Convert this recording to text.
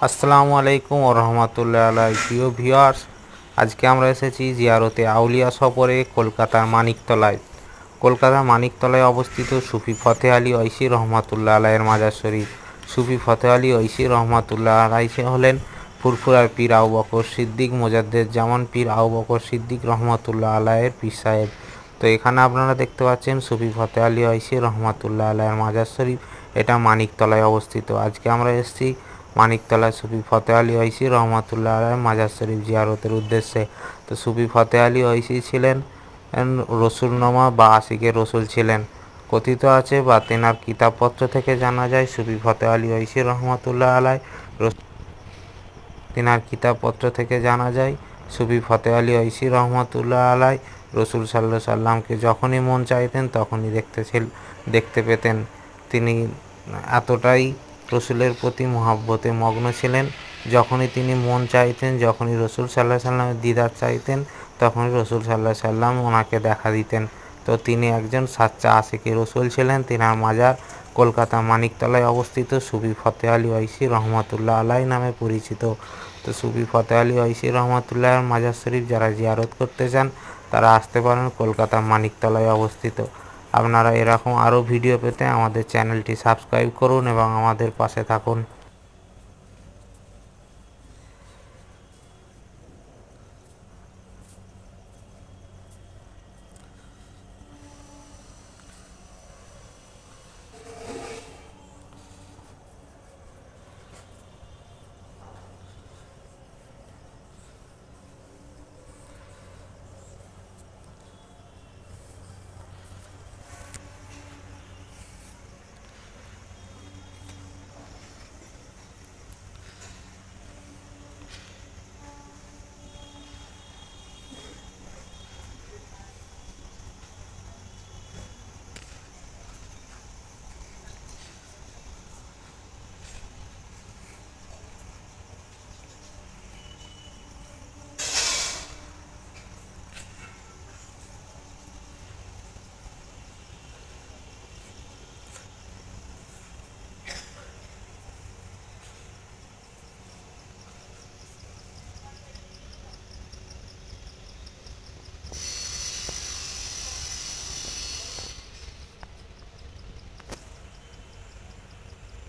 আসসালামু আলাইকুম ওয়া রাহমাতুল্লাহি আলাইহি প্রিয় ভিউয়ার্স, আজকে আমরা এসেছি জিয়ারতে আউলিয়া সফরে কলকাতার মানিকতলায়। কলকাতার মানিকতলায় অবস্থিত সুফি ফতেহ আলী ঐশী রহমাতুল্লাহ আলাইয়ের মাজার শরীফ। সুফি ফতেহ আলী ঐশী রহমাতুল্লাহ আলাইহি হলেন ফুরফুরার পীর আবু বকর সিদ্দিক মোজাদ্দেদ জামান পীর আবু বকর সিদ্দিক রহমাতুল্লাহ আলাইয়ের পীর সাহেব। তো এখানে আপনারা দেখতে পাচ্ছেন সুফি ফতেহ আলী ঐশী রহমাতুল্লাহ আলাইয়ের মাজার শরীফ। এটা মানিকতলায় অবস্থিত। আজকে আমরা এসেছি মানিকতলায় সুফি ফতেহ আলী ঐশী রহমাতুল্লাহ আলাইহির মাজার শরীফ জিয়ারতের উদ্দেশ্যে। তো সুফি ফতেহ আলী ঐশী ছিলেন রসুলনামা বা আশিকে রসুল ছিলেন। কথিত আছে বা তেনার কিতাবপত্র থেকে জানা যায় সুফি ফতেহ আলী ঐশী রহমাতুল্লাহ আলাই তেনার কিতাবপত্র থেকে জানা যায় সুফি ফতেহ আলী ঐশী রহমাতুল্লাহ আলাই রসুল সাল্লাল্লাহু আলাইহি সাল্লামকে যখনই মন চাইতেন তখনই দেখতে পেতেন। তিনি এতটাই রসুলের প্রতি মহব্বতে মগ্ন ছিলেন, যখনই তিনি মন চাইতেন, যখনই রসুল সাল্লাল্লাহু আলাইহি সাল্লামের দিদার চাইতেন, তখনই রসুল সাল্লাল্লাহু আলাইহি সাল্লাম ওনাকে দেখা দিতেন। তো তিনি একজন সাচ্চা আশিকে রসুল ছিলেন। তিনার মাজার কলকাতা মানিকতলায় অবস্থিত সুফি ফতেহ আলী ঐশী রহমাতুল্লাহ আলাই নামে পরিচিত। তো সুফি ফতেহ আলী ঐশী রহমাতুল্লাহ মাজার শরীফ যারা জিয়ারত করতে চান তারা আসতে পারেন, কলকাতা মানিকতলায় অবস্থিত। আপনারা এরকম আরও ভিডিও পেতে আমাদের চ্যানেলটি সাবস্ক্রাইব করুন এবং আমাদের পাশে থাকুন।